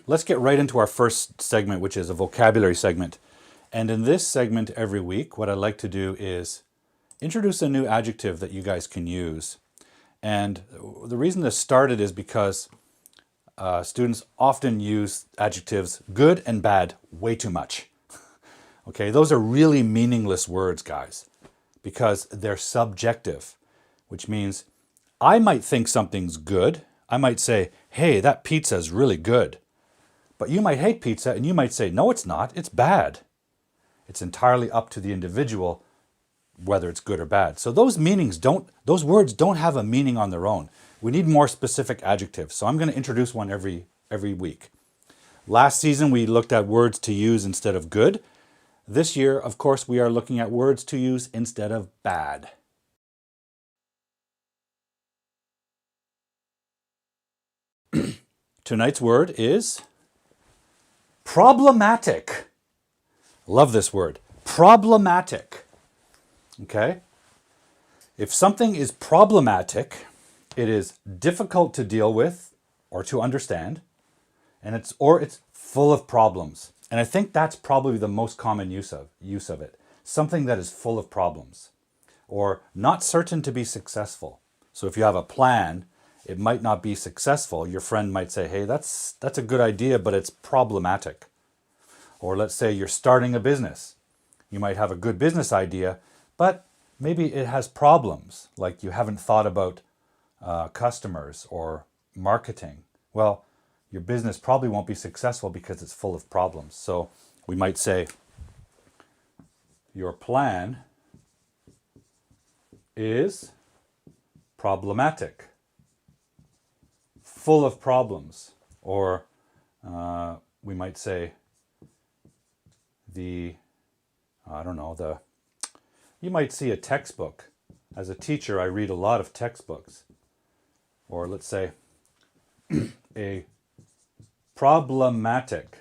let's get right into our first segment, which is a vocabulary segment. And in this segment every week, what I'd like to do is introduce a new adjective that you guys can use. And the reason this started is because students often use adjectives good and bad way too much. Okay, those are really meaningless words, guys, because they're subjective, which means I might think something's good. I might say, hey, that pizza is really good. But you might hate pizza and you might say, no, it's not, it's bad. It's entirely up to the individual whether it's good or bad. So those words don't have a meaning on their own. We need more specific adjectives. So I'm going to introduce one every week. Last season, we looked at words to use instead of good. This year, of course, we are looking at words to use instead of bad. Tonight's word is problematic. Love this word. Problematic. Okay? If something is problematic, it is difficult to deal with or to understand, and it's full of problems. And I think that's probably the most common use of it. Something that is full of problems or not certain to be successful. So if you have a plan, it might not be successful. Your friend might say, hey, that's a good idea, but it's problematic. Or let's say you're starting a business. You might have a good business idea, but maybe it has problems, like you haven't thought about customers or marketing. Well, your business probably won't be successful because it's full of problems. So we might say, your plan is problematic, full of problems. Or we might say, you might see a textbook. As a teacher, I read a lot of textbooks. Or let's say, a problematic.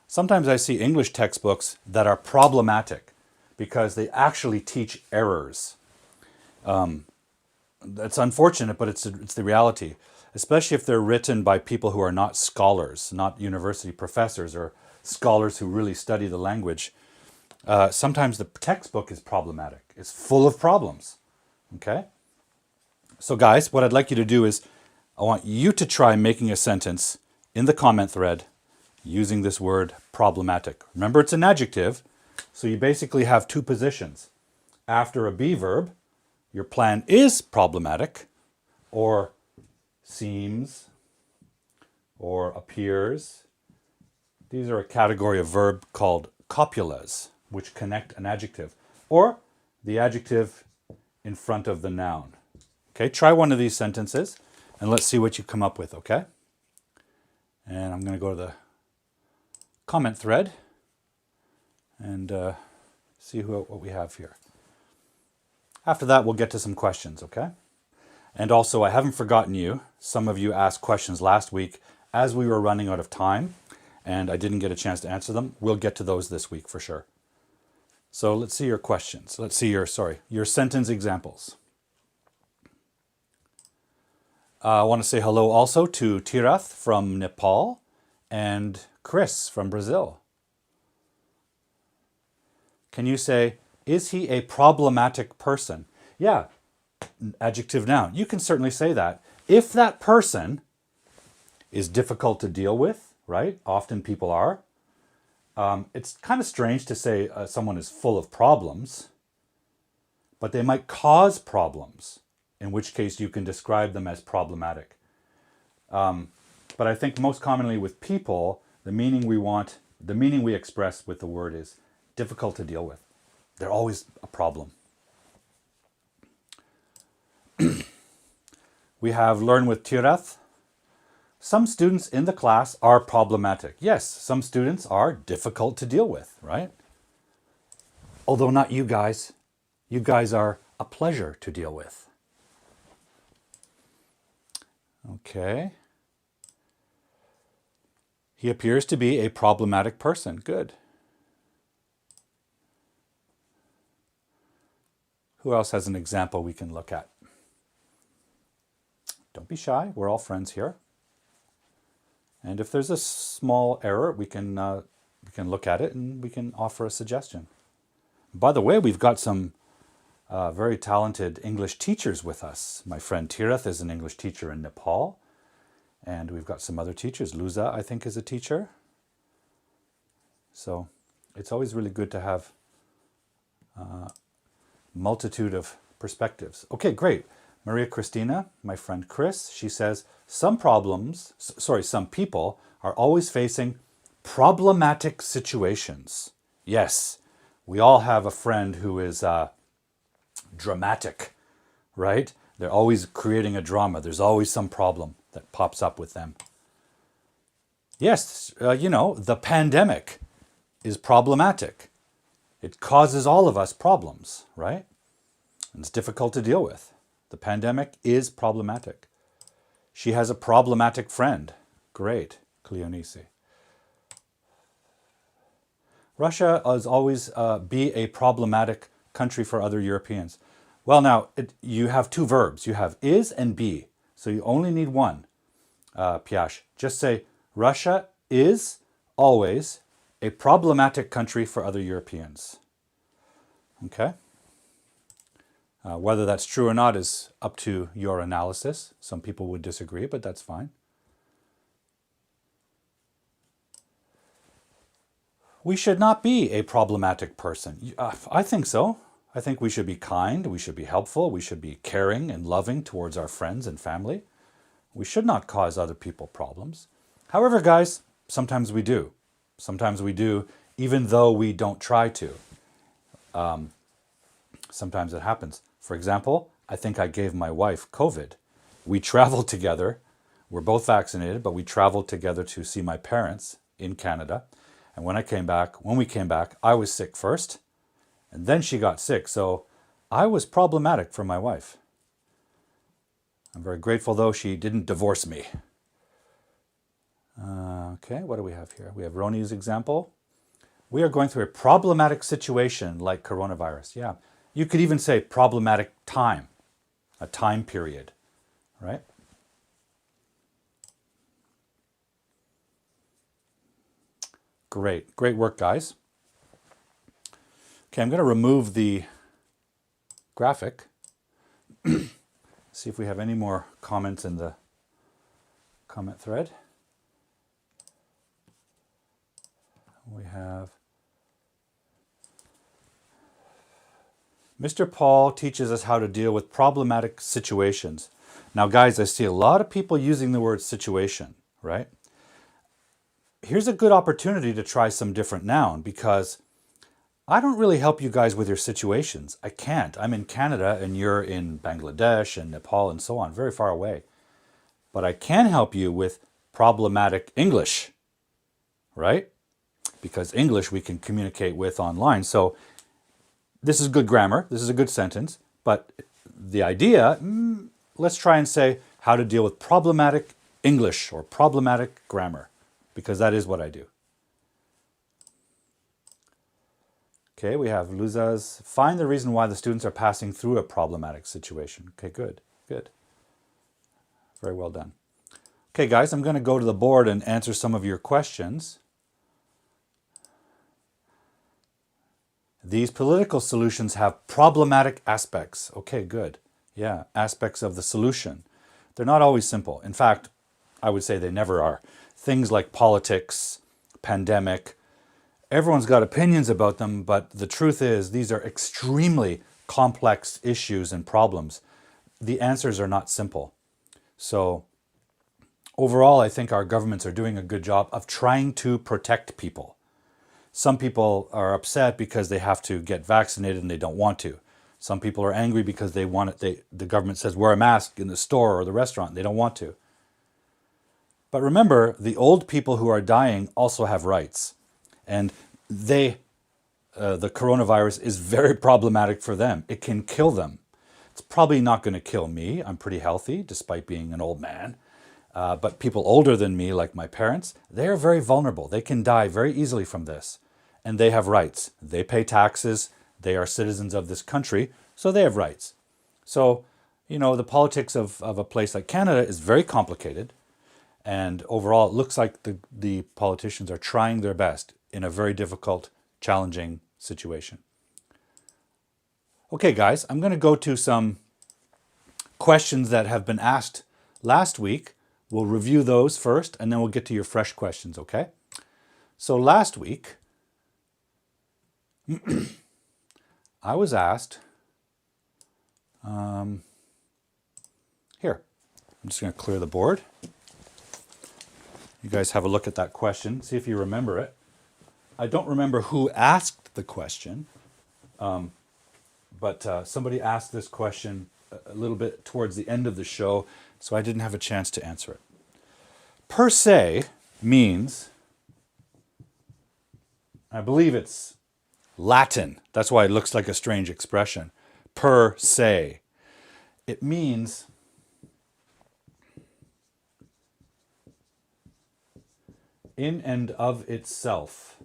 Sometimes I see English textbooks that are problematic because they actually teach errors. That's unfortunate, but it's the reality, especially if they're written by people who are not scholars, not university professors or scholars who really study the language. Sometimes the textbook is problematic. It's full of problems. Okay? So guys, what I'd like you to do is I want you to try making a sentence in the comment thread using this word problematic. Remember, it's an adjective, so you basically have two positions. After a be verb, your plan is problematic, or seems, or appears. These are a category of verb called copulas, which connect an adjective, or the adjective in front of the noun. Okay, try one of these sentences, and let's see what you come up with, okay? And I'm going to go to the comment thread and see what we have here. After that, we'll get to some questions, okay? And also, I haven't forgotten you. Some of you asked questions last week as we were running out of time, and I didn't get a chance to answer them. We'll get to those this week for sure. So let's see your questions. Let's see your sentence examples. I want to say hello also to Tirath from Nepal and Chris from Brazil. Can you say, is he a problematic person? Yeah, adjective noun. You can certainly say that. If that person is difficult to deal with, right? Often people are. It's kind of strange to say someone is full of problems, but they might cause problems, in which case you can describe them as problematic. But I think most commonly with people, the meaning we express with the word is difficult to deal with. They're always a problem. We have learn with Tirath. Some students in the class are problematic. Yes, some students are difficult to deal with, right? Although not you guys. You guys are a pleasure to deal with. Okay. He appears to be a problematic person. Good. Who else has an example we can look at? Don't be shy. We're all friends here. And if there's a small error, we can look at it and we can offer a suggestion. By the way, we've got some very talented English teachers with us. My friend Tirath is an English teacher in Nepal. And we've got some other teachers. Luza, I think, is a teacher. So it's always really good to have a multitude of perspectives. Okay, great. Maria Cristina, my friend Chris, she says, some people are always facing problematic situations. Yes, we all have a friend who is dramatic, right? They're always creating a drama. There's always some problem that pops up with them. Yes, the pandemic is problematic. It causes all of us problems, right? And it's difficult to deal with. The pandemic is problematic. She has a problematic friend. Great, Cleonice. Russia is always be a problematic country for other Europeans. Well, now, you have two verbs. You have is and be. So you only need one, Piash. Just say, Russia is always a problematic country for other Europeans. Okay? Whether that's true or not is up to your analysis. Some people would disagree, but that's fine. We should not be a problematic person. I think so. I think we should be kind, we should be helpful, we should be caring and loving towards our friends and family. We should not cause other people problems. However, guys, sometimes we do. Sometimes we do, even though we don't try to. Sometimes it happens. For example, I think I gave my wife COVID. We traveled together. We're both vaccinated, but we traveled together to see my parents in Canada. And when we came back, I was sick first, and then she got sick. So I was problematic for my wife. I'm very grateful, though, she didn't divorce me. Okay, what do we have here? We have Roni's example. We are going through a problematic situation like coronavirus. Yeah, you could even say problematic time, a time period, right? Great, great work, guys. Okay, I'm going to remove the graphic. See if we have any more comments in the comment thread. We have Mr. Paul teaches us how to deal with problematic situations. Now, guys, I see a lot of people using the word situation, right? Here's a good opportunity to try some different noun, because I don't really help you guys with your situations. I can't. I'm in Canada and you're in Bangladesh and Nepal and so on, very far away. But I can help you with problematic English, right? Because English we can communicate with online. So this is good grammar. This is a good sentence. But the idea, let's try and say how to deal with problematic English or problematic grammar, because that is what I do. Okay, we have Luza's, find the reason why the students are passing through a problematic situation. Okay, good, good. Very well done. Okay, guys, I'm going to go to the board and answer some of your questions. These political solutions have problematic aspects. Okay, good. Yeah, aspects of the solution. They're not always simple. In fact, I would say they never are. Things like politics, pandemic, everyone's got opinions about them, but the truth is these are extremely complex issues and problems. The answers are not simple. So overall, I think our governments are doing a good job of trying to protect people. Some people are upset because they have to get vaccinated and they don't want to. Some people are angry because they want it. The government says wear a mask in the store or the restaurant. They don't want to. But remember, the old people who are dying also have rights. And the coronavirus is very problematic for them. It can kill them. It's probably not going to kill me. I'm pretty healthy despite being an old man. But people older than me, like my parents, they are very vulnerable. They can die very easily from this. And they have rights. They pay taxes. They are citizens of this country, so they have rights. So, the politics of a place like Canada is very complicated. And overall, it looks like the politicians are trying their best in a very difficult, challenging situation. Okay, guys, I'm going to go to some questions that have been asked last week. We'll review those first, and then we'll get to your fresh questions, okay? So last week, I was asked, here, I'm just going to clear the board. You guys have a look at that question, see if you remember it. I don't remember who asked the question, but somebody asked this question a little bit towards the end of the show, so I didn't have a chance to answer it. Per se means, I believe it's Latin. That's why it looks like a strange expression. Per se. It means in and of itself.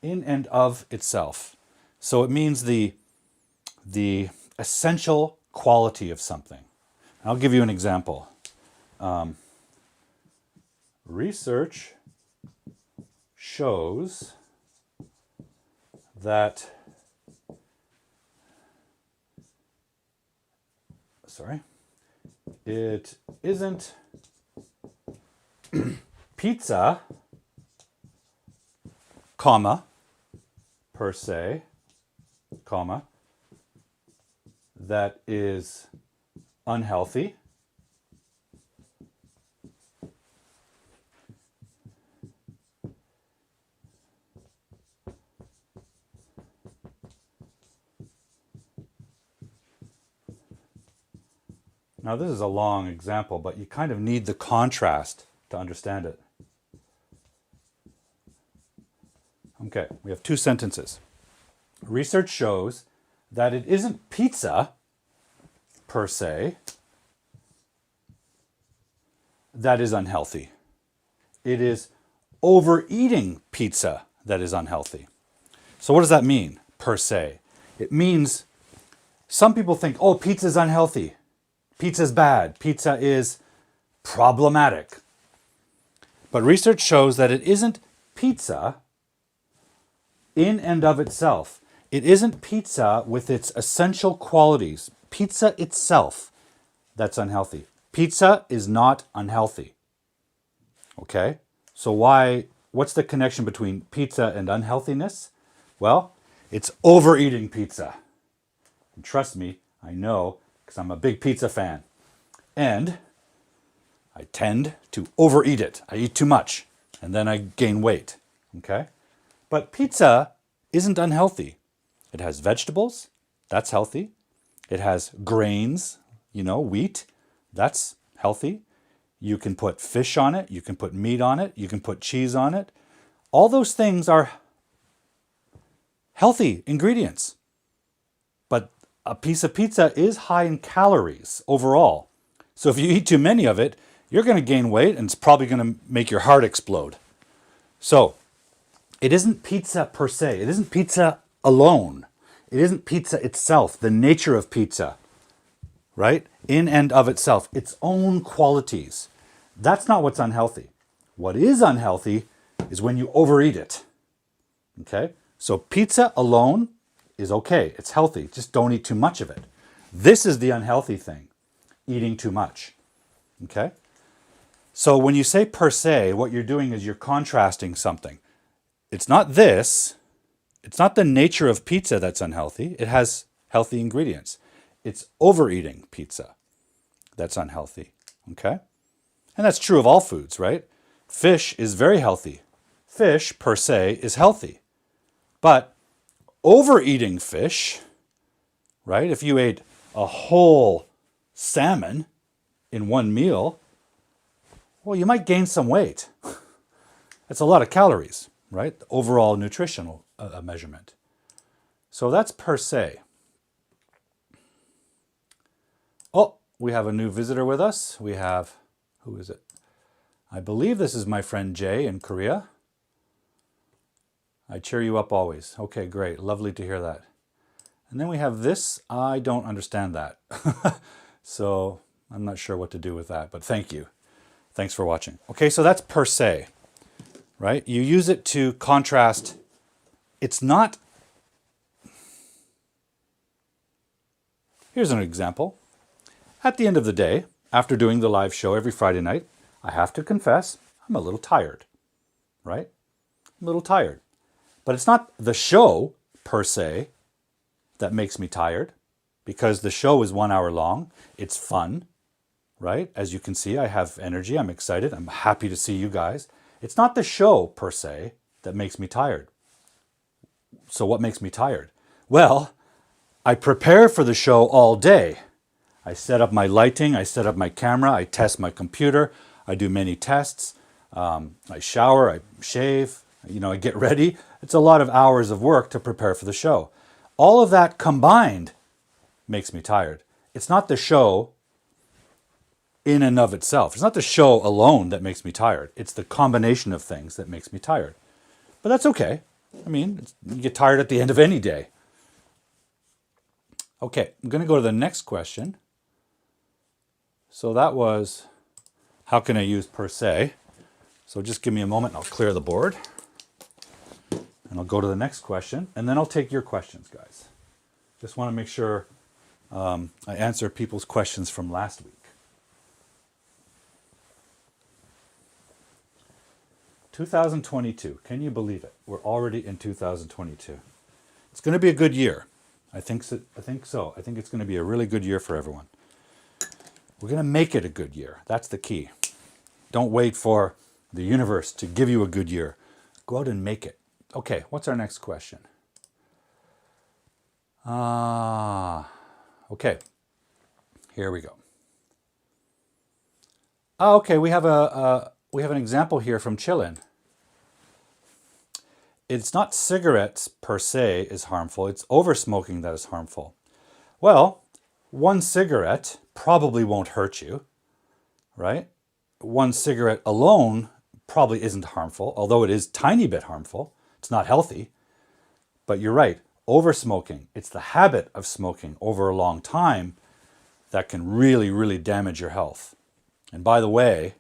In and of itself. So it means the essential quality of something. I'll give you an example. Research shows that, it isn't pizza, comma, per se, comma, that is unhealthy. Now this is a long example, but you kind of need the contrast to understand it. Okay, we have two sentences. Research shows that it isn't pizza, per se, that is unhealthy. It is overeating pizza that is unhealthy. So what does that mean, per se? It means some people think, oh, pizza is unhealthy. Pizza is bad. Pizza is problematic. But research shows that it isn't pizza in and of itself. It isn't pizza with its essential qualities. Pizza itself that's unhealthy. Pizza is not unhealthy. Okay? So what's the connection between pizza and unhealthiness? Well, it's overeating pizza. And trust me, I know, because I'm a big pizza fan. And I tend to overeat it. I eat too much, and then I gain weight. Okay? But pizza isn't unhealthy. It has vegetables. That's healthy. It has grains, wheat. That's healthy. You can put fish on it. You can put meat on it. You can put cheese on it. All those things are healthy ingredients. But a piece of pizza is high in calories overall. So if you eat too many of it, you're going to gain weight, and it's probably going to make your heart explode. So it isn't pizza per se. It isn't pizza alone. It isn't pizza itself, the nature of pizza, right? In and of itself, its own qualities. That's not what's unhealthy. What is unhealthy is when you overeat it. Okay? So pizza alone is okay. It's healthy. Just don't eat too much of it. This is the unhealthy thing, eating too much. Okay? So when you say per se, what you're doing is you're contrasting something. It's not this. It's not the nature of pizza that's unhealthy. It has healthy ingredients. It's overeating pizza that's unhealthy. Okay? And that's true of all foods, right? Fish is very healthy. Fish, per se, is healthy. But overeating fish, right? If you ate a whole salmon in one meal, well, you might gain some weight. That's a lot of calories, right? The overall nutritional measurement. So that's per se. Oh, we have a new visitor with us. We have, who is it? I believe this is my friend Jay in Korea. I cheer you up always. Okay, great. Lovely to hear that. And then we have this. I don't understand that. So I'm not sure what to do with that, but thank you. Thanks for watching. Okay, so that's per se, right? You use it to contrast. It's not... Here's an example. At the end of the day, after doing the live show every Friday night, I have to confess, I'm a little tired, right? I'm a little tired. But it's not the show, per se, that makes me tired, because the show is 1 hour long. It's fun, right? As you can see, I have energy. I'm excited. I'm happy to see you guys. It's not the show, per se, that makes me tired. So what makes me tired? Well, I prepare for the show all day. I set up my lighting, I set up my camera, I test my computer, I do many tests, I shower, I shave, I get ready. It's a lot of hours of work to prepare for the show. All of that combined makes me tired. It's not the show in and of itself. It's not the show alone that makes me tired. It's the combination of things that makes me tired. But that's okay. I mean, you get tired at the end of any day. Okay, I'm going to go to the next question. So that was, how can I use per se? So just give me a moment and I'll clear the board. And I'll go to the next question. And then I'll take your questions, guys. Just want to make sure I answer people's questions from last week. 2022. Can you believe it? We're already in 2022. It's going to be a good year. I think so. I think it's going to be a really good year for everyone. We're going to make it a good year. That's the key. Don't wait for the universe to give you a good year. Go out and make it. Okay, what's our next question? Okay. Here we go. Okay, we have an example here from Chillin. It's not cigarettes per se is harmful. It's over-smoking that is harmful. Well, one cigarette probably won't hurt you, right? One cigarette alone probably isn't harmful, although it is a tiny bit harmful. It's not healthy. But you're right, over-smoking, it's the habit of smoking over a long time that can really, really damage your health. And by the way,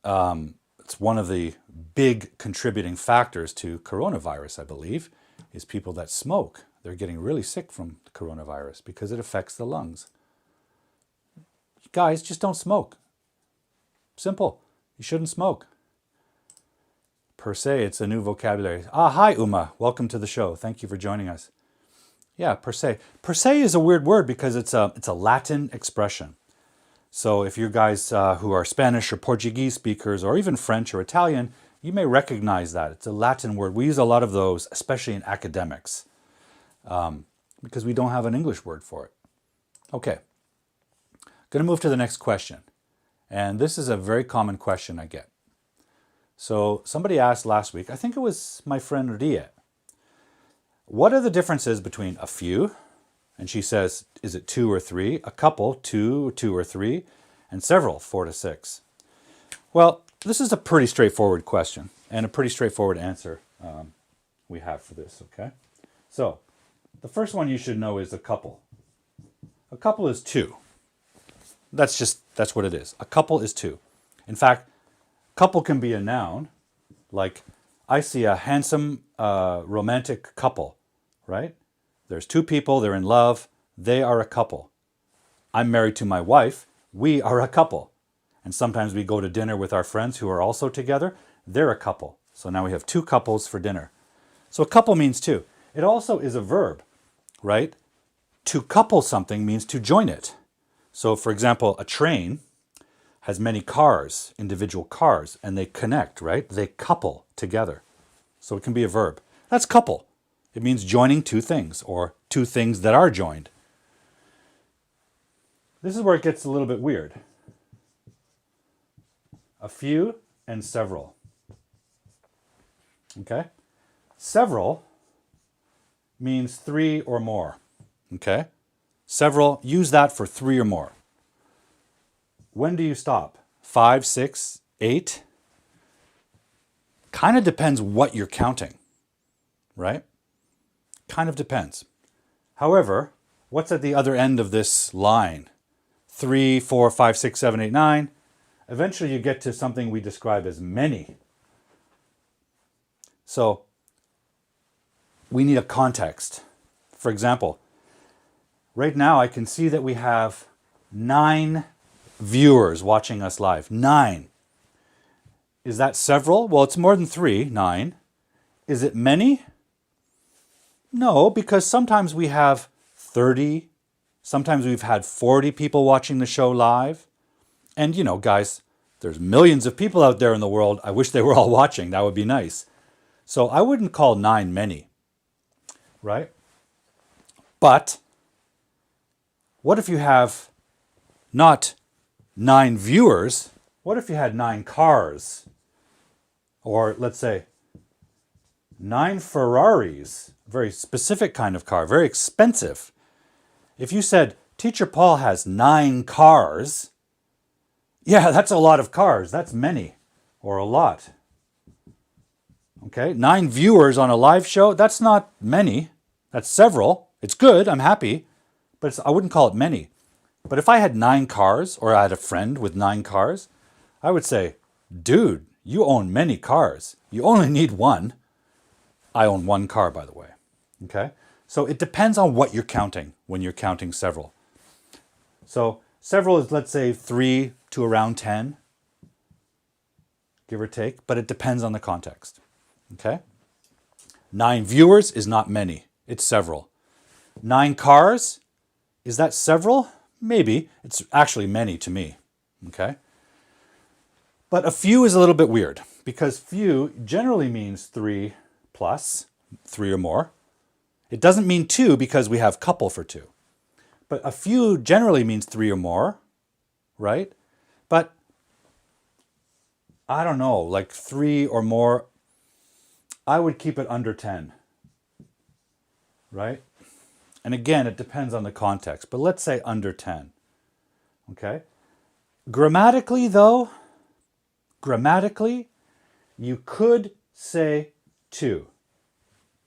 it's one of the big contributing factors to coronavirus, I believe, is people that smoke. They're getting really sick from the coronavirus because it affects the lungs. Guys, just don't smoke. Simple. You shouldn't smoke. Per se, it's a new vocabulary. Hi, Uma. Welcome to the show. Thank you for joining us. Yeah, per se. Per se is a weird word because it's a Latin expression. So if you guys who are Spanish or Portuguese speakers or even French or Italian, you may recognize that. It's a Latin word. We use a lot of those, especially in academics, because we don't have an English word for it. Okay. Going to move to the next question. And this is a very common question I get. So somebody asked last week, I think it was my friend Ria, what are the differences between a few, and she says, is it 2 or 3, a couple, 2 or 3, and several, 4 to 6? Well, this is a pretty straightforward question and a pretty straightforward answer we have for this, okay? So the first one you should know is a couple. A couple is 2. That's what it is. A couple is 2. In fact, couple can be a noun, like I see a handsome romantic couple, right? There's 2 people, they're in love, they are a couple. I'm married to my wife, we are a couple. And sometimes we go to dinner with our friends who are also together, they're a couple. So now we have 2 couples for dinner. So a couple means 2. It also is a verb, right? To couple something means to join it. So for example, a train has many cars, individual cars, and they connect, right? They couple together. So it can be a verb. That's couple. It means joining 2 things, or 2 things that are joined. This is where it gets a little bit weird. A few and several. Okay? Several means 3 or more. Okay? Several, use that for 3 or more. When do you stop? 5, 6, 8? Kind of depends what you're counting, right? Kind of depends. However, what's at the other end of this line? 3, 4, 5, 6, 7, 8, 9. Eventually you get to something we describe as many. So we need a context. For example, right now I can see that we have 9 viewers watching us live. 9. Is that several? Well, it's more than 3, 9. Is it many? No, because sometimes we have 30, sometimes we've had 40 people watching the show live. And you know, guys, there's millions of people out there in the world. I wish they were all watching. That would be nice. So I wouldn't call 9 many, right? But what if you have not 9 viewers? What if you had 9 cars? Or let's say 9 Ferraris, a very specific kind of car, very expensive. If you said, Teacher Paul has 9 cars, yeah, that's a lot of cars. That's many, or a lot. Okay, 9 viewers on a live show, that's not many. That's several. It's good, I'm happy, but I wouldn't call it many. But if I had 9 cars, or I had a friend with 9 cars, I would say, dude, you own many cars. You only need one. I own 1 car, by the way. Okay? So it depends on what you're counting when you're counting several. So several is, let's say, 3 to around 10, give or take, but it depends on the context. Okay? 9 viewers is not many. It's several. 9 cars, is that several? Maybe. It's actually many to me. Okay? But a few is a little bit weird because few generally means 3 plus, 3 or more. It doesn't mean 2 because we have couple for 2. But a few generally means 3 or more, right? But I don't know, like 3 or more, I would keep it under 10, right? And again, it depends on the context, but let's say under 10, okay? Grammatically, though, you could say 2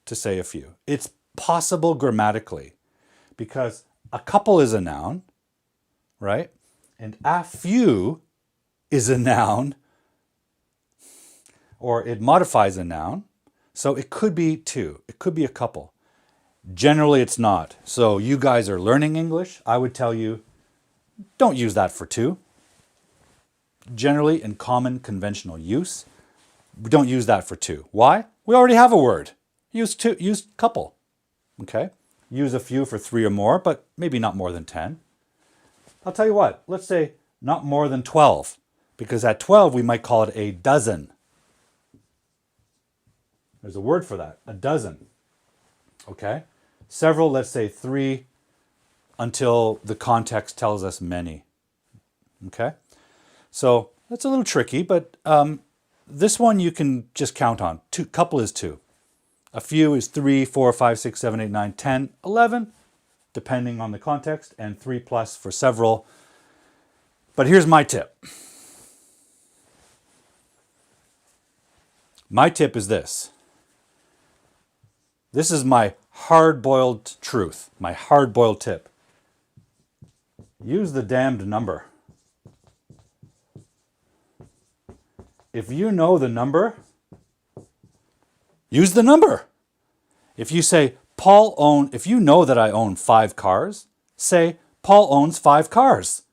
to say a few. It's possible grammatically because a couple is a noun, right? And a few is a noun, or it modifies a noun. So it could be 2. It could be a couple. Generally, it's not. So you guys are learning English. I would tell you, don't use that for 2. Generally, in common conventional use, we don't use that for 2. Why? We already have a word. Use couple. Okay? Use a few for 3 or more, but maybe not more than 10. I'll tell you what, let's say not more than 12, because at 12 we might call it a dozen. There's a word for that, a dozen. Okay? Several, let's say 3, until the context tells us many. Okay? So that's a little tricky, but this one you can just count on. Couple is 2. A few is 3, 4, 5, 6, 7, 8, 9, 10, 11, depending on the context, and 3 plus for several. But here's my tip. My tip is this. This is my hard-boiled truth, my hard-boiled tip. Use the damned number. If you know the number, use the number. If you say, if you know that I own 5 cars, say, Paul owns 5 cars.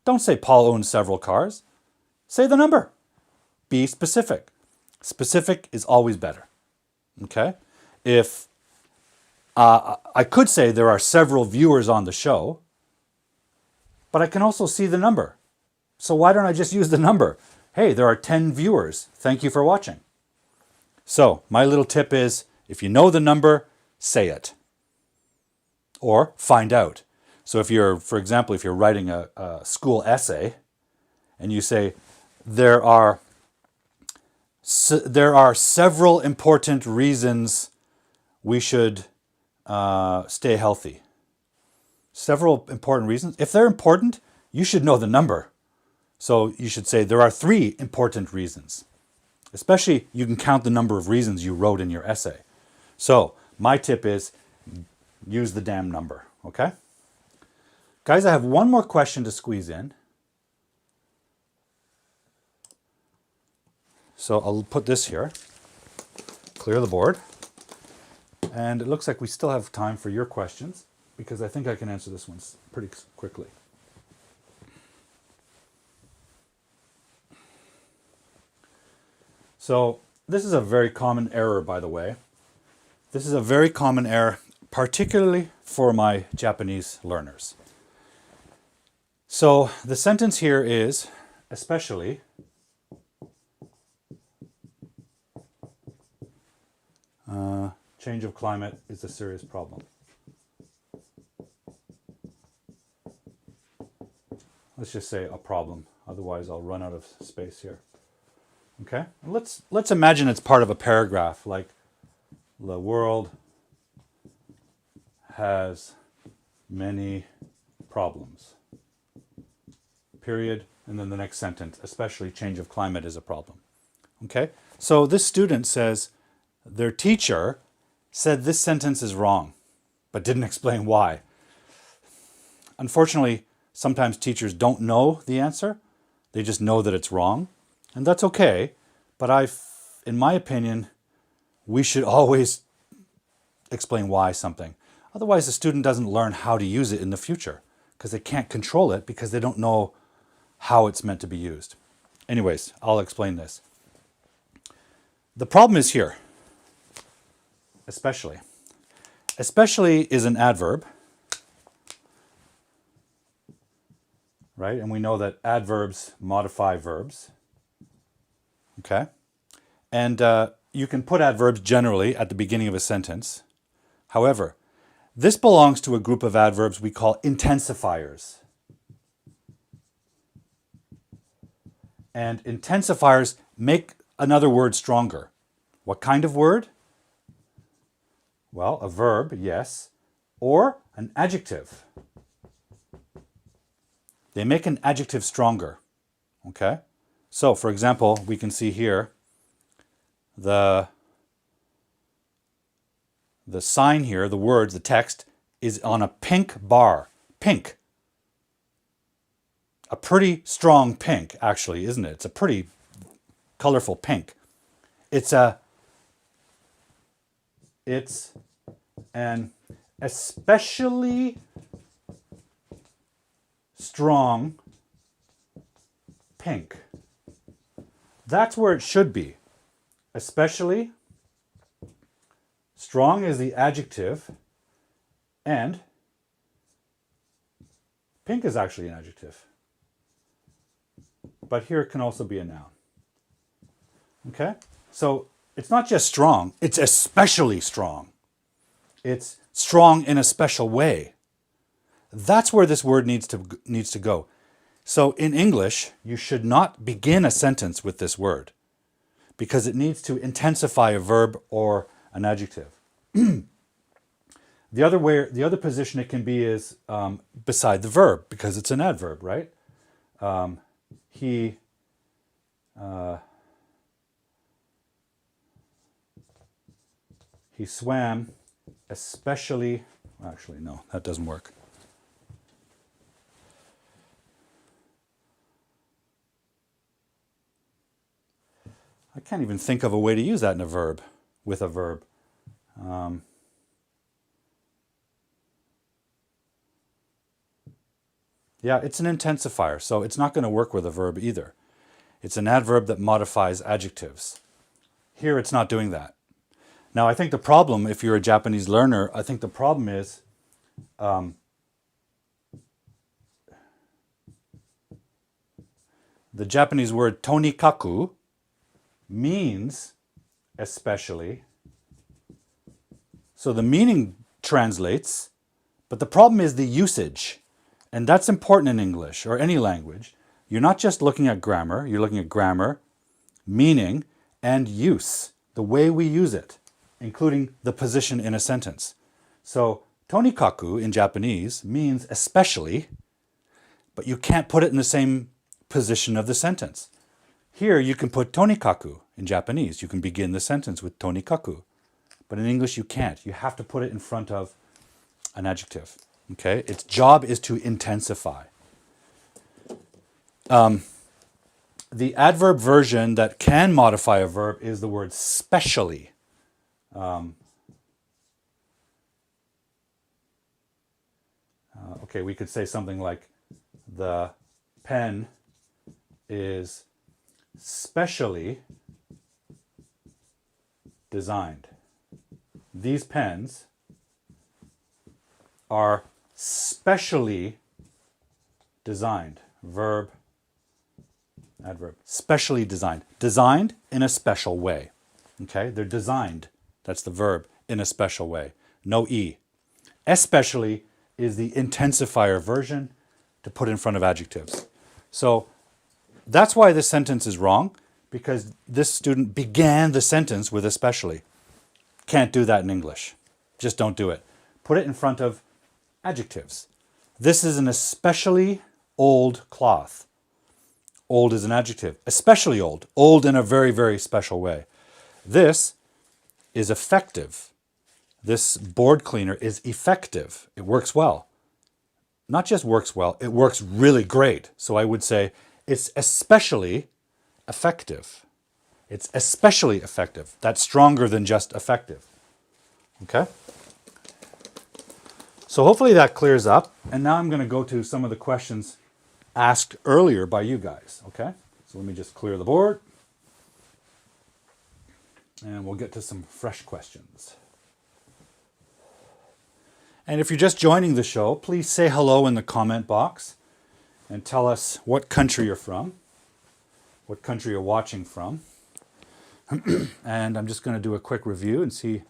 Don't say Paul owns several cars. Say the number. Be specific. Specific is always better. Okay? If I could say there are several viewers on the show, but I can also see the number. So why don't I just use the number? Hey, there are 10 viewers. Thank you for watching. So my little tip is, if you know the number, say it. Or find out. So if you're, for example, if you're writing a school essay and you say, there are several important reasons we should stay healthy. Several important reasons. If they're important, you should know the number. So you should say there are 3 important reasons. Especially you can count the number of reasons you wrote in your essay. So my tip is use the damn number, okay? Guys, I have one more question to squeeze in. So I'll put this here, clear the board. And it looks like we still have time for your questions, because I think I can answer this one pretty quickly. So this is a very common error, by the way. This is a very common error, particularly for my Japanese learners. So the sentence here is, especially, change of climate is a serious problem. Let's just say a problem, otherwise I'll run out of space here. Okay, let's imagine it's part of a paragraph, like the world has many problems. Period, and then the next sentence, especially change of climate is a problem. Okay, so this student says their teacher said this sentence is wrong, but didn't explain why. Unfortunately, sometimes teachers don't know the answer. They just know that it's wrong. And that's okay. But in my opinion, we should always explain why something. Otherwise, the student doesn't learn how to use it in the future, because they can't control it because they don't know how it's meant to be used. Anyways, I'll explain this. The problem is here. Especially. Especially is an adverb, right? And we know that adverbs modify verbs. Okay? And you can put adverbs generally at the beginning of a sentence. However, this belongs to a group of adverbs we call intensifiers. And intensifiers make another word stronger. What kind of word? Well, a verb, yes, or an adjective. They make an adjective stronger, okay? So, for example, we can see here the sign here, the words, the text, is on a pink bar. Pink. A pretty strong pink, actually, isn't it? It's a pretty colorful pink. It's an especially strong pink. That's where it should be. Especially strong is the adjective, and pink is actually an adjective. But here it can also be a noun. Okay? So it's not just strong, it's especially strong. It's strong in a special way. That's where this word needs to go. So in English, you should not begin a sentence with this word, because it needs to intensify a verb or an adjective. The other position it can be is beside the verb, because it's an adverb, right? He swam especially, actually no, that doesn't work. I can't even think of a way to use that in a verb, with a verb. Yeah, it's an intensifier, so it's not going to work with a verb either. It's an adverb that modifies adjectives. Here it's not doing that. Now, I think the problem, if you're a Japanese learner, I think the problem is the Japanese word tonikaku means especially. So the meaning translates, but the problem is the usage. And that's important in English or any language. You're not just looking at grammar, you're looking at grammar, meaning, and use, the way we use it, including the position in a sentence. So tonikaku in Japanese means especially, but you can't put it in the same position of the sentence. Here you can put tonikaku in Japanese. You can begin the sentence with tonikaku. But in English you can't. You have to put it in front of an adjective. Okay? Its job is to intensify. The adverb version that can modify a verb is the word specially. Okay, we could say something like, the pen is specially designed. These pens are specially designed. Verb, adverb. Specially designed. Designed in a special way. Okay, they're designed. That's the verb, in a special way. No E. Especially is the intensifier version to put in front of adjectives. So that's why this sentence is wrong, because this student began the sentence with especially. Can't do that in English. Just don't do it. Put it in front of adjectives. This is an especially old cloth. Old is an adjective. Especially old. Old in a very, very special way. This is effective. This board cleaner is effective. It works well. Not just works well, it works really great. So I would say it's especially effective. It's especially effective. That's stronger than just effective. Okay? So hopefully that clears up. And now I'm going to go to some of the questions asked earlier by you guys. Okay? So let me just clear the board. And we'll get to some fresh questions. And if you're just joining the show, please say hello in the comment box and tell us what country you're from, what country you're watching from. And I'm just going to do a quick review and see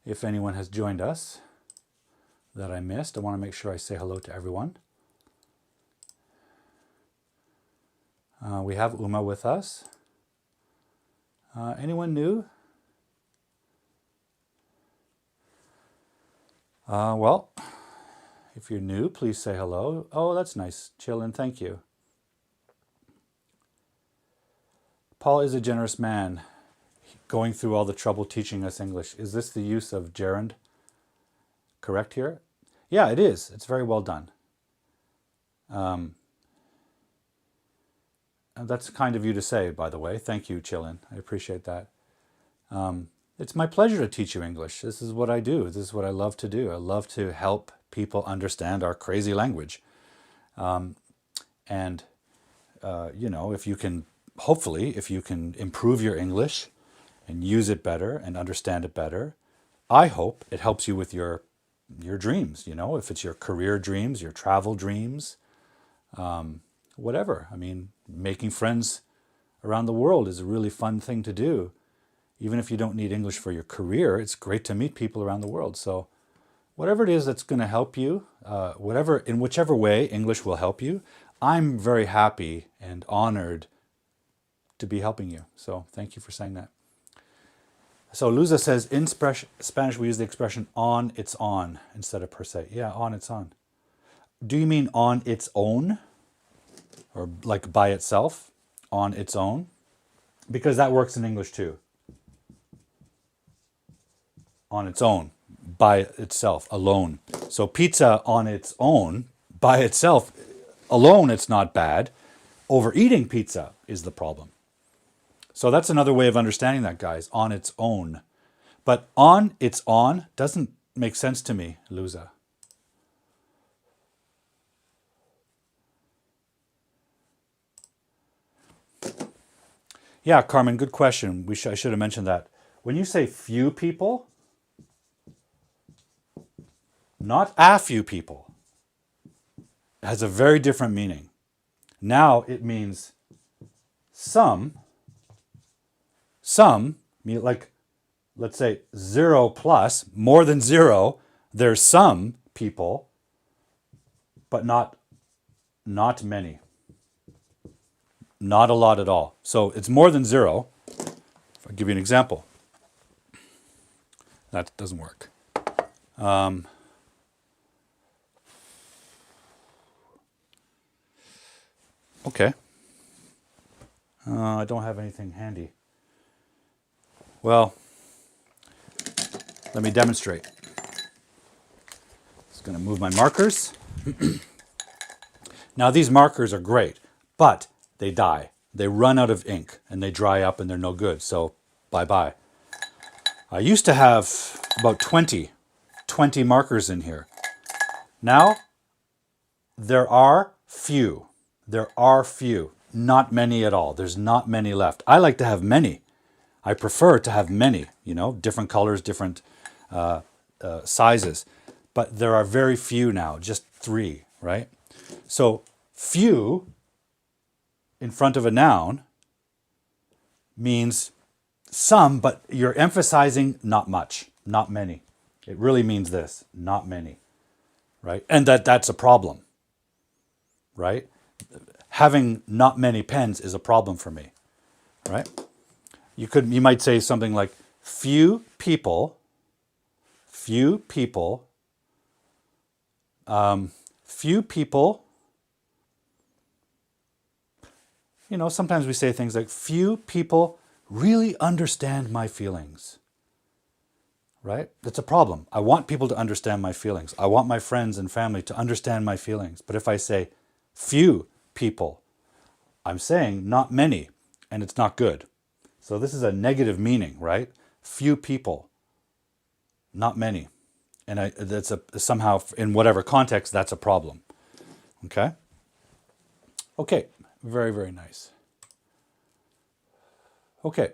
if anyone has joined us that I missed. I want to make sure I say hello to everyone. We have Uma with us. Anyone new? Well, if you're new, please say hello. Oh, that's nice. Chillin', thank you. Paul is a generous man, going through all the trouble teaching us English. Is this the use of gerund correct here? Yeah, it is. It's very well done. And that's kind of you to say, by the way. Thank you, Chillin'. I appreciate that. It's my pleasure to teach you English. This is what I do. This is what I love to do. I love to help people understand our crazy language. You know, if you can, hopefully, if you can improve your English and use it better and understand it better, I hope it helps you with your dreams, you know, if it's your career dreams, your travel dreams, whatever. I mean, making friends around the world is a really fun thing to do. Even if you don't need English for your career, it's great to meet people around the world. So whatever it is that's going to help you, in whichever way English will help you, I'm very happy and honored to be helping you. So thank you for saying that. So Luza says, in Spanish we use the expression on its on instead of per se. Yeah, on its on. Do you mean on its own? Or like by itself? On its own? Because that works in English too. On its own, by itself, alone. So pizza on its own, by itself, alone, it's not bad. Overeating pizza is the problem. So that's another way of understanding that, guys, on its own. But on its on doesn't make sense to me, Luza. Yeah, Carmen, good question. I should have mentioned that. When you say few people, not a few people, it has a very different meaning. Now it means some, like, let's say 0 plus, more than 0, there's some people, but not many. Not a lot at all. So it's more than 0. If I give you an example. That doesn't work. Okay. I don't have anything handy. Well, let me demonstrate. Just going to move my markers. Now these markers are great, but they die. They run out of ink and they dry up and they're no good. So bye-bye. I used to have about 20 markers in here. Now, there are few. There are few. Not many at all. There's not many left. I like to have many. I prefer to have many, you know, different colors, different sizes. But there are very few now, just 3, right? So few in front of a noun means some, but you're emphasizing not much, not many. It really means this, not many, right? And that's a problem, right? Having not many pens is a problem for me, right? You might say something like few people, you know, sometimes we say things like few people really understand my feelings, right? That's a problem. I want people to understand my feelings. I want my friends and family to understand my feelings. But if I say few people, I'm saying not many, and it's not good. So this is a negative meaning, right? Few people, not many. And that's somehow, in whatever context, that's a problem. Okay? Okay, very, very nice. Okay,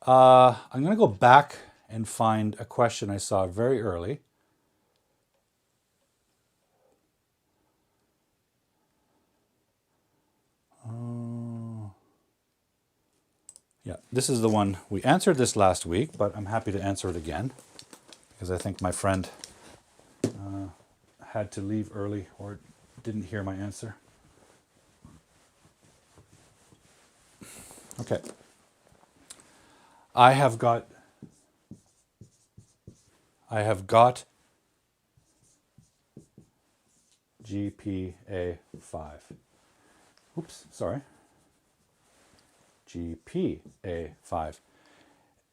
I'm going to go back and find a question I saw very early. Yeah, this is the one. We answered this last week, but I'm happy to answer it again because I think my friend had to leave early or didn't hear my answer. Okay. I have got GPA 5. Oops, sorry. GPA 5.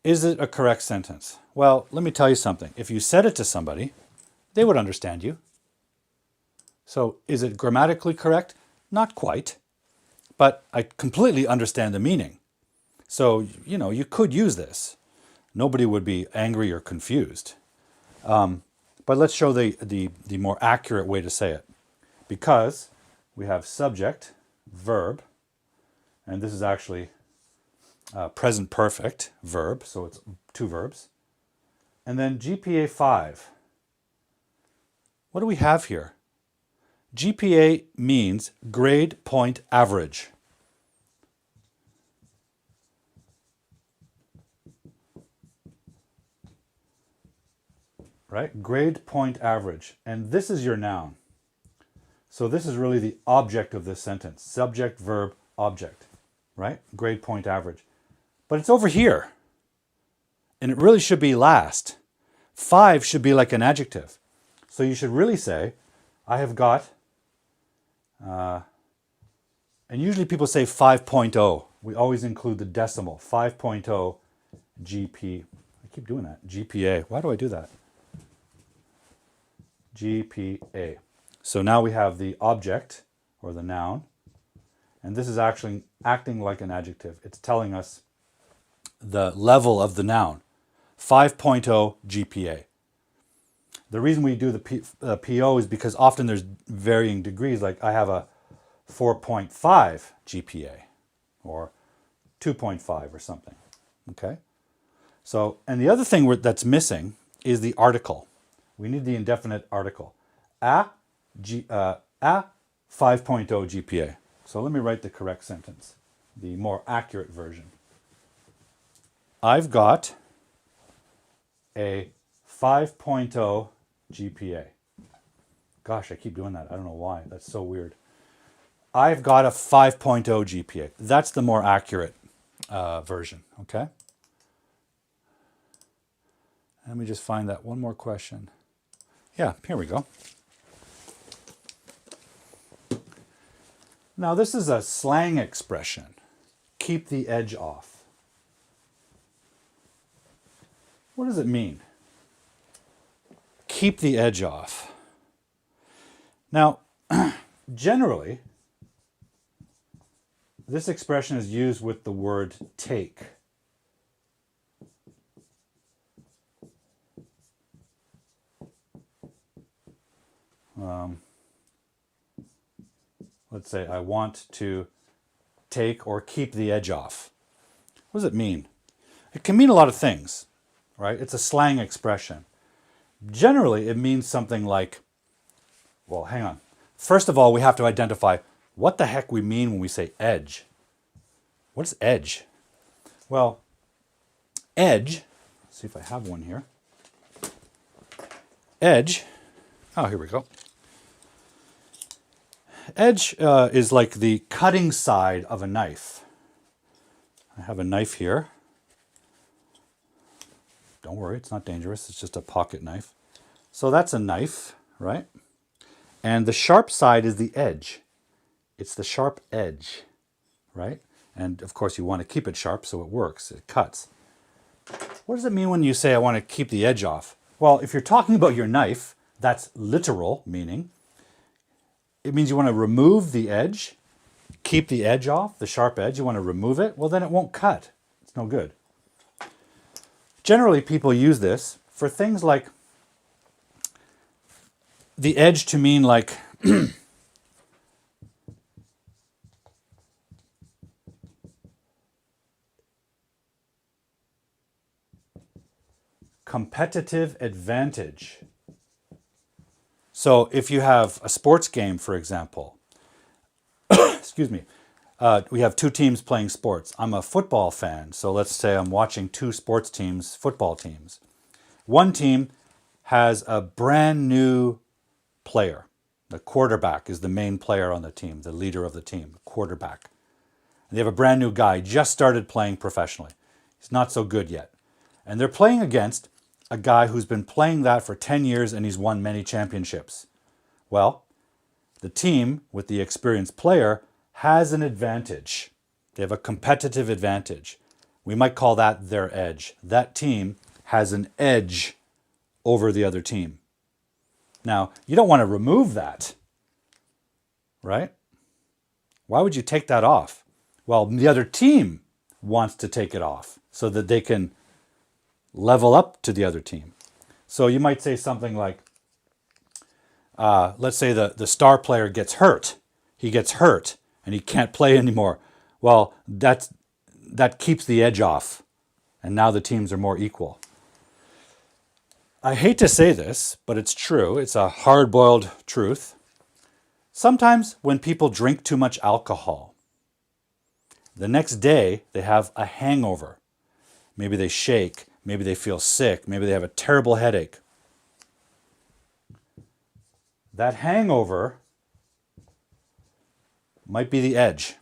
Is it a correct sentence? Well, let me tell you something. If you said it to somebody, they would understand you. So is it grammatically correct? Not quite. But I completely understand the meaning. So, you know, you could use this. Nobody would be angry or confused. But let's show the more accurate way to say it. Because we have subject, verb, and this is actually present perfect verb, so it's 2 verbs. And then GPA 5. What do we have here? GPA means grade point average. Right? Grade point average. And this is your noun. So this is really the object of this sentence. Subject, verb, object. Right? Grade point average. But it's over here. And it really should be last. 5 should be like an adjective. So you should really say, I have got, and usually people say 5.0. We always include the decimal. 5.0 GP. I keep doing that. GPA. Why do I do that? GPA. So now we have the object, or the noun, and this is actually acting like an adjective. It's telling us the level of the noun. 5.0 GPA. The reason we do the PO is because often there's varying degrees, like I have a 4.5 GPA, or 2.5 or something, okay? So, and the other thing that's missing is the article. We need the indefinite article. A 5.0 GPA. So let me write the correct sentence, the more accurate version. I've got a 5.0 GPA. Gosh, I keep doing that. I don't know why. That's so weird. I've got a 5.0 GPA. That's the more accurate version, okay? Let me just find that one more question. Yeah, here we go. Now, this is a slang expression. Keep the edge off. What does it mean? Keep the edge off. Now, generally, This expression is used with the word take. Let's say I want to take or keep the edge off. What does it mean? It can mean a lot of things, right? It's a slang expression. Generally, it means something like, well, hang on. First of all, we have to identify what the heck we mean when we say edge. What is edge? Well, edge, let's see if I have one here. Edge, oh, here we go. Edge is like the cutting side of a knife. I have a knife here. Don't worry, it's not dangerous. It's just a pocket knife. So that's a knife, right? And the sharp side is the edge. It's the sharp edge, right? And of course you want to keep it sharp so it works, it cuts. What does it mean when you say I want to keep the edge off? Well, if you're talking about your knife, that's literal meaning. It means you want to remove the edge, keep the edge off, the sharp edge, you want to remove it, well then it won't cut. It's no good. Generally people use this for things like the edge to mean like competitive advantage. So if you have a sports game, for example, excuse me, we have two teams playing sports. I'm a football fan, so let's say I'm watching two sports teams, football teams. One team has a brand new player. The quarterback is the main player on the team, the leader of the team, quarterback. And they have a brand new guy, just started playing professionally. He's not so good yet. And they're playing against a guy who's been playing that for 10 years and he's won many championships. Well, the team with the experienced player has an advantage. They have a competitive advantage. We might call that their edge. That team has an edge over the other team. Now, you don't want to remove that, right? Why would you take that off? Well, the other team wants to take it off so that they can level up to the other team. So you might say something like, let's say the star player gets hurt. He gets hurt and he can't play anymore. Well, that keeps the edge off. And now the teams are more equal. I hate to say this, but it's true. It's a hard-boiled truth. Sometimes when people drink too much alcohol, the next day they have a hangover. Maybe they shake. Maybe they feel sick. Maybe they have a terrible headache. That hangover might be the edge,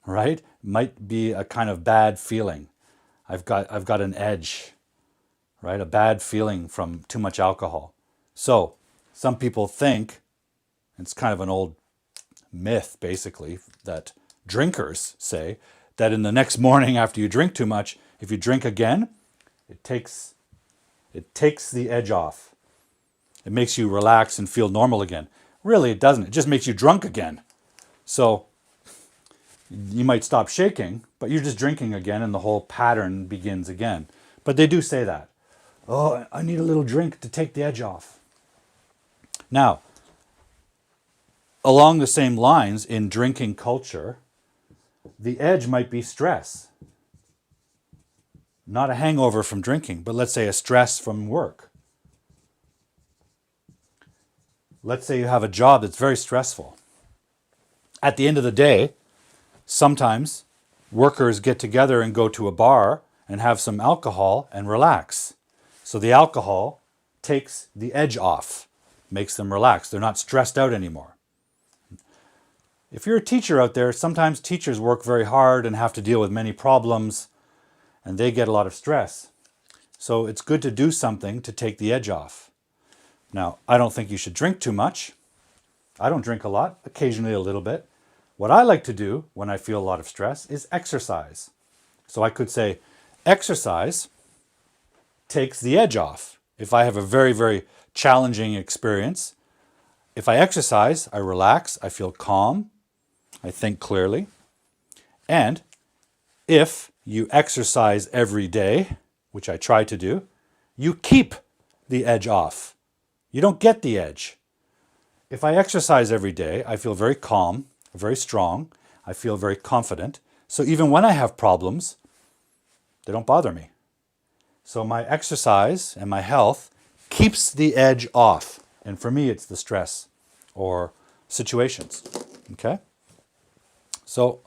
right? Might be a kind of bad feeling. I've got an edge, right? A bad feeling from too much alcohol. So some people think, it's kind of an old myth basically, that drinkers say that in the next morning after you drink too much, if you drink again, it takes the edge off. It makes you relax and feel normal again. Really, it doesn't. It just makes you drunk again. So you might stop shaking, but you're just drinking again and the whole pattern begins again. But they do say that. Oh, I need a little drink to take the edge off. Now, along the same lines in drinking culture, the edge might be stress. Not a hangover from drinking, but let's say a stress from work. Let's say you have a job that's very stressful. At the end of the day, sometimes workers get together and go to a bar and have some alcohol and relax. So the alcohol takes the edge off, makes them relax. They're not stressed out anymore. If you're a teacher out there, sometimes teachers work very hard and have to deal with many problems, and they get a lot of stress. So it's good to do something to take the edge off. Now, I don't think you should drink too much. I don't drink a lot, occasionally a little bit. What I like to do when I feel a lot of stress is exercise. So I could say, exercise takes the edge off. If I have a very, very challenging experience, if I exercise, I relax, I feel calm, I think clearly. And if you exercise every day, which I try to do, you keep the edge off. You don't get the edge. If I exercise every day, I feel very calm, very strong. I feel very confident. So even when I have problems, they don't bother me. So my exercise and my health keeps the edge off. And for me, it's the stress or situations. Okay? So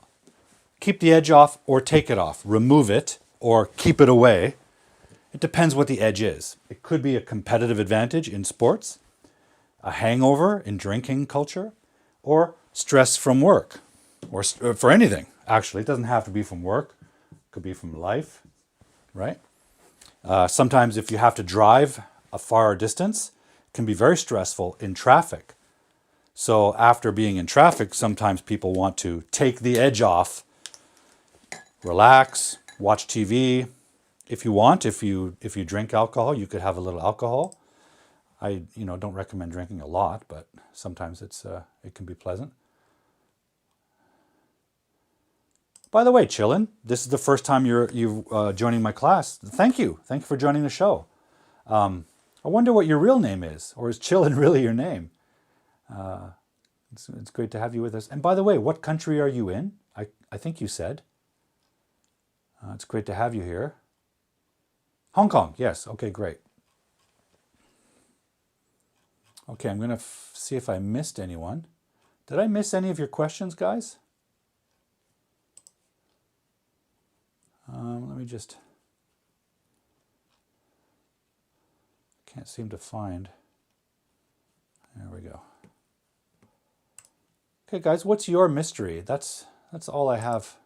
keep the edge off or take it off. Remove it or keep it away. It depends what the edge is. It could be a competitive advantage in sports, a hangover in drinking culture, or stress from work, or for anything. Actually, it doesn't have to be from work. It could be from life, right? Sometimes if you have to drive a far distance, it can be very stressful in traffic. So after being in traffic, sometimes people want to take the edge off, relax, watch TV. If you want, if you drink alcohol, you could have a little alcohol. I don't recommend drinking a lot, but sometimes it can be pleasant. By the way, Chillin, this is the first time you're joining my class. Thank you for joining the show. I wonder what your real name is, or is Chillin really your name? It's great to have you with us. And by the way, what country are you in? I think you said. It's great to have you here. Hong Kong, yes. Okay, great. Okay, I'm going to see if I missed anyone. Did I miss any of your questions, guys? Let me just... Can't seem to find... There we go. Okay, guys, what's your mystery? That's all I have.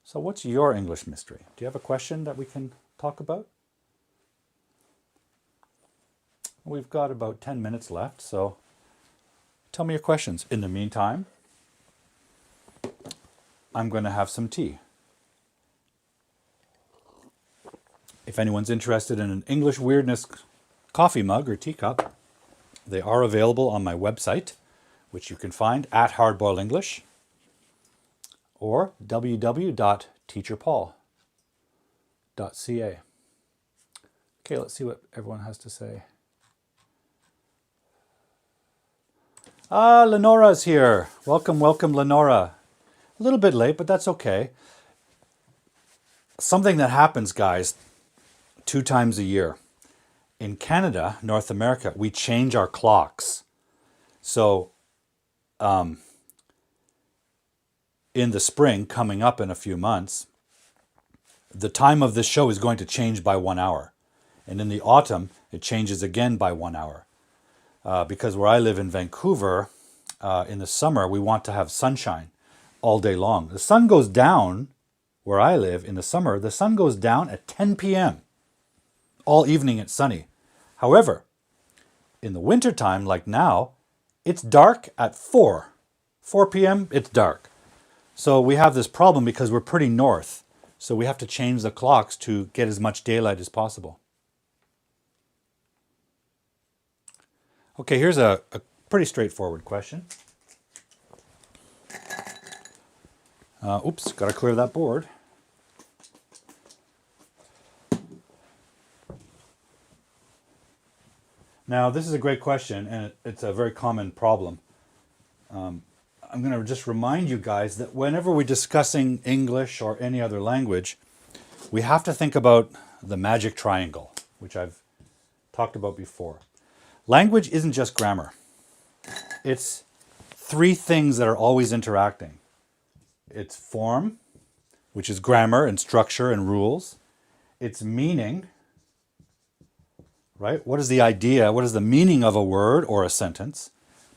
So what's your English mystery? Do you have a question that we can talk about? We've got about 10 minutes left, so tell me your questions. In the meantime, I'm going to have some tea. If anyone's interested in an English weirdness coffee mug or teacup, they are available on my website, which you can find at Hardboiled English, or www.teacherpaul.ca. Okay, let's see what everyone has to say. Lenora's here. Welcome, Lenora. A little bit late, but that's okay. Something that happens, guys, 2 times a year. In Canada, North America, we change our clocks. So, in the spring, coming up in a few months, the time of this show is going to change by 1 hour. And in the autumn, it changes again by 1 hour. Because where I live in Vancouver, in the summer, we want to have sunshine all day long. The sun goes down, where I live in the summer, the sun goes down at 10 p.m. All evening it's sunny. However, in the wintertime, like now, it's dark at 4. 4 p.m., it's dark. So we have this problem because we're pretty north. So we have to change the clocks to get as much daylight as possible. Okay, here's a pretty straightforward question. Oops, got to clear that board. Now, this is a great question, and it's a very common problem. I'm going to just remind you guys that whenever we're discussing English or any other language, we have to think about the magic triangle, which I've talked about before. Language isn't just grammar. It's 3 things that are always interacting. It's form, which is grammar and structure and rules. It's meaning, right? What is the idea? What is the meaning of a word or a sentence?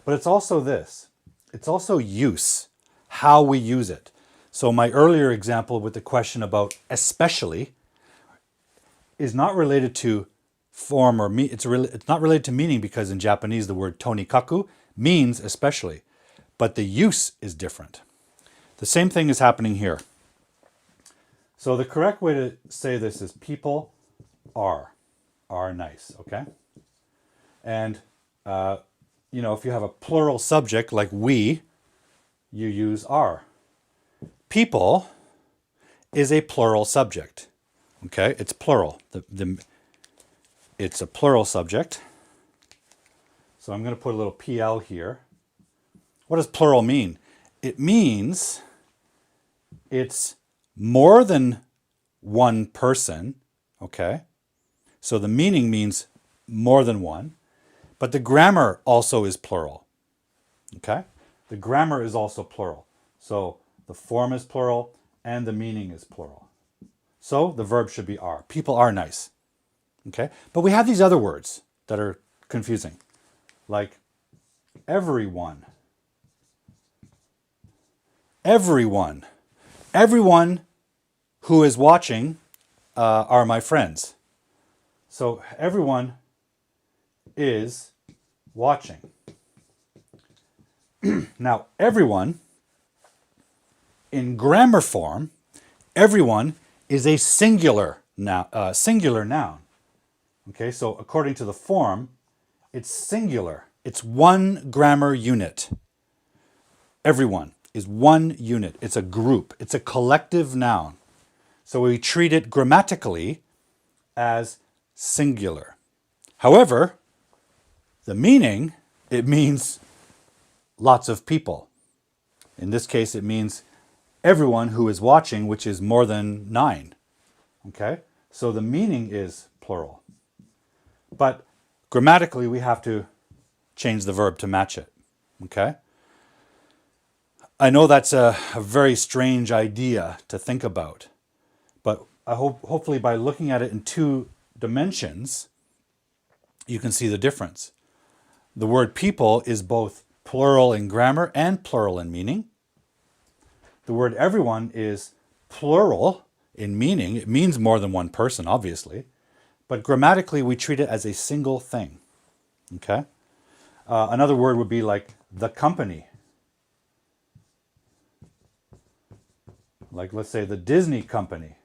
But it's also this. It's also use, how we use it. So my earlier example with the question about especially is not related to form or it's not related to meaning, because in Japanese the word tonikaku means especially, but the use is different. The same thing is happening here. So the correct way to say this is people are nice, okay? And if you have a plural subject like we, you use are. People is a plural subject. Okay, it's plural. It's a plural subject. So I'm going to put a little PL here. What does plural mean? It means it's more than one person. Okay, so the meaning means more than one, but the grammar also is plural. Okay, the grammar is also plural. So the form is plural and the meaning is plural. So the verb should be are. People are nice. Okay, but we have these other words that are confusing, like everyone. Everyone. Everyone who is watching are my friends. So everyone is watching. Now, everyone, in grammar form, everyone is a singular noun. Okay, so according to the form, it's singular. It's one grammar unit. Everyone is one unit. It's a group. It's a collective noun. So we treat it grammatically as singular. However, the meaning, it means lots of people. In this case, it means everyone who is watching, which is more than 9. Okay? So the meaning is plural. But grammatically, we have to change the verb to match it. Okay? I know that's a very strange idea to think about, but I hopefully by looking at it in 2 dimensions, you can see the difference. The word people is both plural in grammar and plural in meaning. The word everyone is plural in meaning. It means more than one person, obviously. But grammatically, we treat it as a single thing. Okay? Another word would be like the company. Like, let's say the Disney company.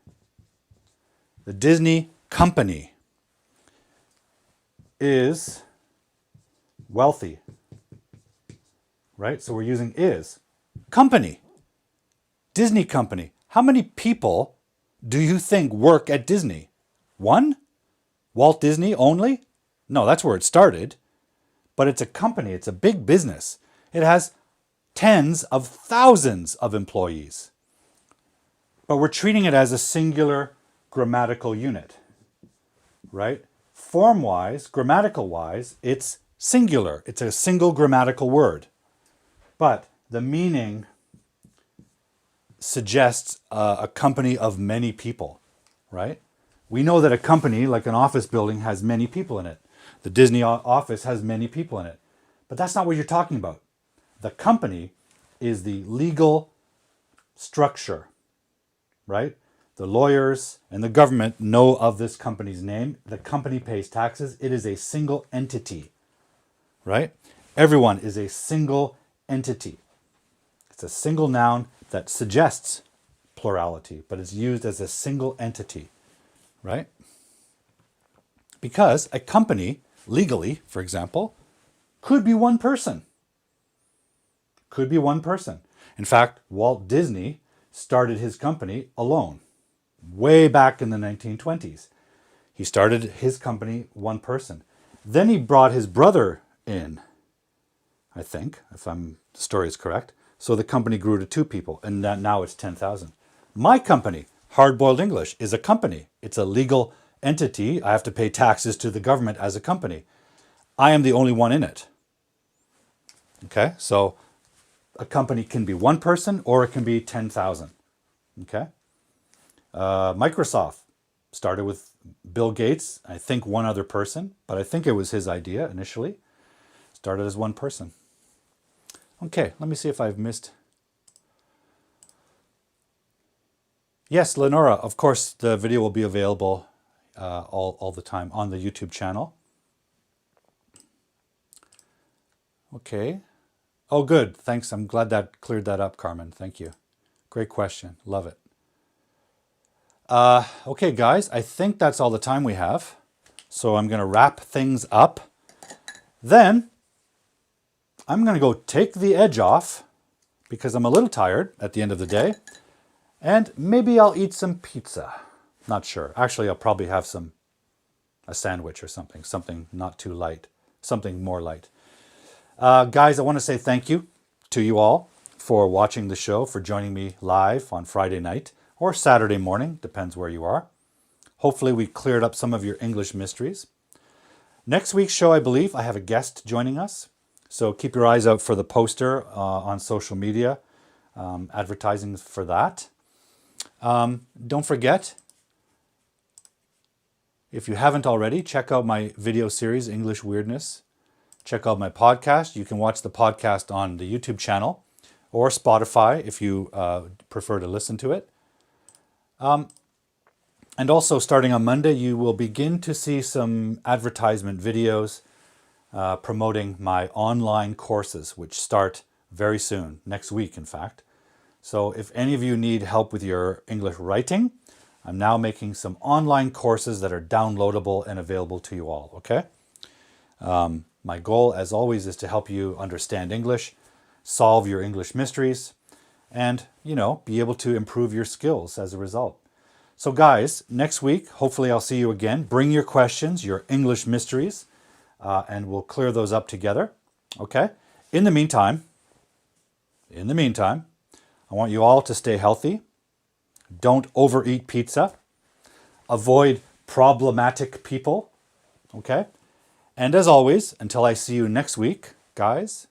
The Disney company is wealthy. Right? So we're using is. Company. Disney company. How many people do you think work at Disney? 1? Walt Disney only? No, that's where it started. But it's a company. It's a big business. It has tens of thousands of employees. But we're treating it as a singular grammatical unit. Right? Form-wise, grammatical-wise, it's singular. It's a single grammatical word. But the meaning suggests a company of many people, right? We know that a company, like an office building, has many people in it. The Disney office has many people in it. But that's not what you're talking about. The company is the legal structure, right? The lawyers and the government know of this company's name. The company pays taxes. It is a single entity, right? Everyone is a single entity. It's a single noun that suggests plurality, but it's used as a single entity, right? Because a company, legally, for example, could be one person. Could be one person. In fact, Walt Disney started his company alone, way back in the 1920s. He started his company one person. Then he brought his brother in, I think, if the story is correct. So the company grew to 2 people, and now it's 10,000. My company, Hard Boiled English, is a company. It's a legal entity. I have to pay taxes to the government as a company. I am the only one in it. Okay, so a company can be one person or it can be 10,000. Okay, Microsoft started with Bill Gates, I think one other person, but I think it was his idea initially. Started as one person. Okay, let me see if I've missed. Yes, Lenora, of course, the video will be available all the time on the YouTube channel. Okay. Oh, good. Thanks. I'm glad that cleared that up, Carmen. Thank you. Great question. Love it. Okay, guys, I think that's all the time we have. So I'm going to wrap things up. Then I'm going to go take the edge off because I'm a little tired at the end of the day. And maybe I'll eat some pizza. Not sure. Actually, I'll probably have a sandwich or something not too light, something more light. Guys, I want to say thank you to you all for watching the show, for joining me live on Friday night or Saturday morning, depends where you are. Hopefully we cleared up some of your English mysteries. Next week's show, I believe, I have a guest joining us. So keep your eyes out for the poster on social media, advertising for that. Don't forget, if you haven't already, check out my video series, English Weirdness. Check out my podcast. You can watch the podcast on the YouTube channel or Spotify if you prefer to listen to it. And also, starting on Monday, you will begin to see some advertisement videos promoting my online courses, which start very soon, next week, in fact. So if any of you need help with your English writing, I'm now making some online courses that are downloadable and available to you all, okay? My goal, as always, is to help you understand English, solve your English mysteries, and, be able to improve your skills as a result. So guys, next week, hopefully I'll see you again. Bring your questions, your English mysteries, and we'll clear those up together, okay? In the meantime, I want you all to stay healthy. Don't overeat pizza. Avoid problematic people, okay? And as always, until I see you next week, guys,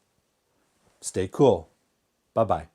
stay cool. Bye-bye.